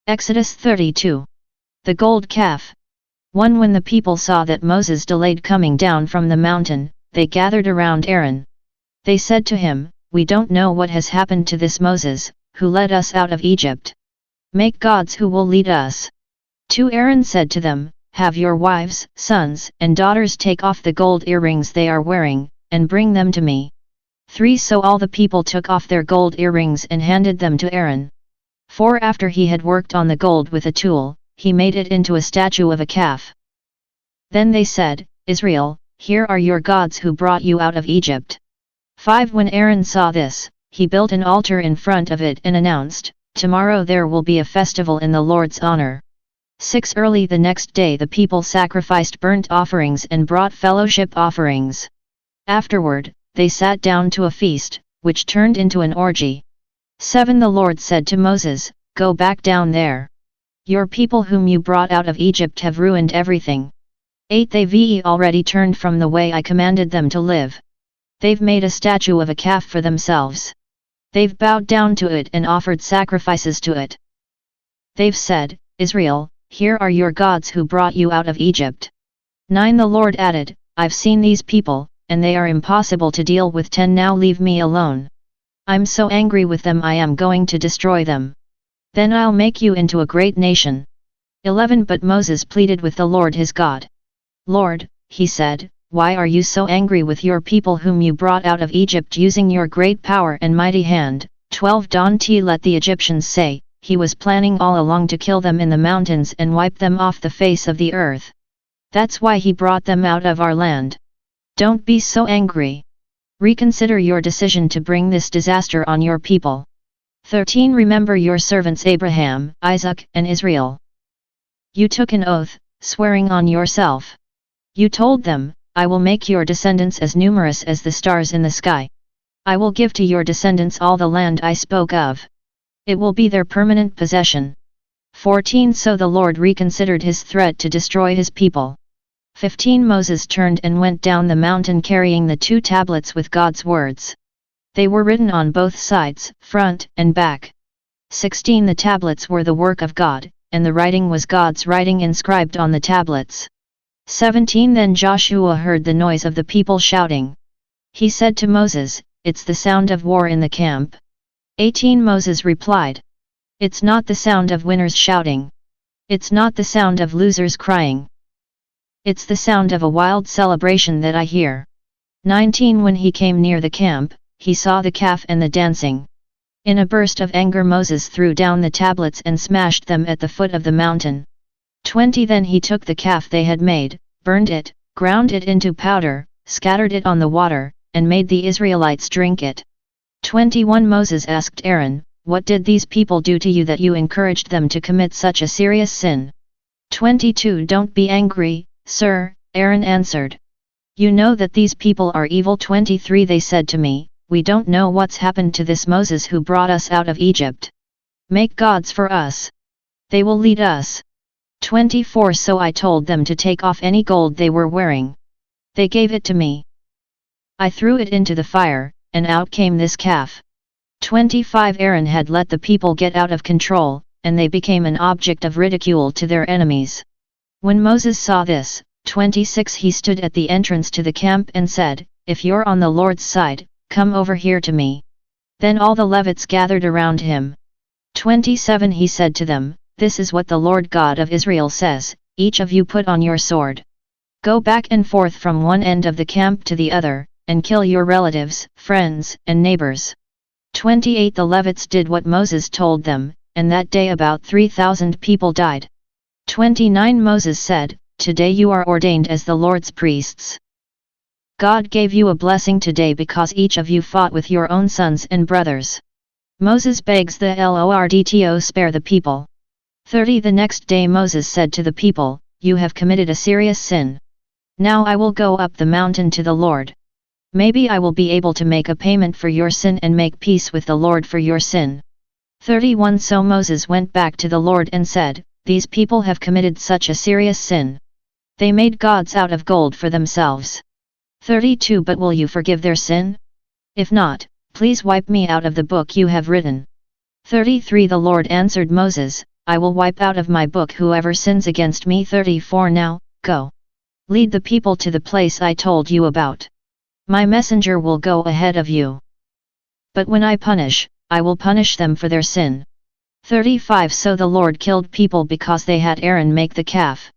Exodus 32. The Gold Calf. 1. When the people saw that Moses delayed coming down from the mountain, they gathered around Aaron. They said to him, "We don't know what has happened to this Moses, who led us out of Egypt. Make gods who will lead us." 2. Aaron said to them, "Have your wives, sons, and daughters take off the gold earrings they are wearing, and bring them to me." 3. So all the people took off their gold earrings and handed them to Aaron. 4. After he had worked on the gold with a tool, he made it into a statue of a calf. Then they said, "Israel, here are your gods who brought you out of Egypt." 5. When Aaron saw this, he built an altar in front of it and announced, "Tomorrow there will be a festival in the Lord's honor." 6. Early the next day the people sacrificed burnt offerings and brought fellowship offerings. Afterward, they sat down to a feast, which turned into an orgy. 7. The Lord said to Moses, "Go back down there. Your people whom you brought out of Egypt have ruined everything." 8. They've already turned from the way I commanded them to live. They've made a statue of a calf for themselves. They've bowed down to it and offered sacrifices to it. They've said, "Israel, here are your gods who brought you out of Egypt." 9. The Lord added, "I've seen these people, and they are impossible to deal with. 10. Now leave me alone. I'm so angry with them I am going to destroy them. Then I'll make you into a great nation." 11. But Moses pleaded with the Lord his God. "Lord," he said, "why are you so angry with your people whom you brought out of Egypt using your great power and mighty hand?" 12. Don't let the Egyptians say, "He was planning all along to kill them in the mountains and wipe them off the face of the earth. That's why he brought them out of our land." Don't be so angry. Reconsider your decision to bring this disaster on your people. 13. Remember your servants Abraham, Isaac, and Israel. You took an oath, swearing on yourself. You told them, "I will make your descendants as numerous as the stars in the sky. I will give to your descendants all the land I spoke of. It will be their permanent possession." 14. So the Lord reconsidered his threat to destroy his people. 15. Moses turned and went down the mountain carrying the 2 tablets with God's words. They were written on both sides, front and back. 16. The tablets were the work of God, and the writing was God's writing inscribed on the tablets. 17. Then Joshua heard the noise of the people shouting. He said to Moses, "It's the sound of war in the camp." 18. Moses replied, "It's not the sound of winners shouting. It's not the sound of losers crying. It's the sound of a wild celebration that I hear." 19. When he came near the camp, he saw the calf and the dancing. In a burst of anger Moses threw down the tablets and smashed them at the foot of the mountain. 20. Then he took the calf they had made, burned it, ground it into powder, scattered it on the water, and made the Israelites drink it. 21. Moses asked Aaron, "What did these people do to you that you encouraged them to commit such a serious sin?" 22. "Don't be angry, sir," Aaron answered. "You know that these people are evil." 23. They said to me, "We don't know what's happened to this Moses who brought us out of Egypt. Make gods for us. They will lead us." 24. So I told them to take off any gold they were wearing. They gave it to me. I threw it into the fire, and out came this calf. 25. Aaron had let the people get out of control, and they became an object of ridicule to their enemies. When Moses saw this, 26. He stood at the entrance to the camp and said, "If you're on the Lord's side, come over here to me." Then all the Levites gathered around him. 27. He said to them, "This is what the Lord God of Israel says, each of you put on your sword. Go back and forth from one end of the camp to the other, and kill your relatives, friends, and neighbors." 28. The Levites did what Moses told them, and that day about 3,000 people died. 29. Moses said, "Today you are ordained as the Lord's priests. God gave you a blessing today because each of you fought with your own sons and brothers." Moses begs the Lord to spare the people. 30. The next day Moses said to the people, "You have committed a serious sin. Now I will go up the mountain to the Lord. Maybe I will be able to make a payment for your sin and make peace with the Lord for your sin." 31. So Moses went back to the Lord and said, "These people have committed such a serious sin. They made gods out of gold for themselves." 32. But will you forgive their sin? If not, please wipe me out of the book you have written. 33. The Lord answered Moses, I will wipe out of my book whoever sins against me. 34 Now, go. Lead the people to the place I told you about. My messenger will go ahead of you. But when I punish, I will punish them for their sin. 35 So the Lord killed people because they had Aaron make the calf.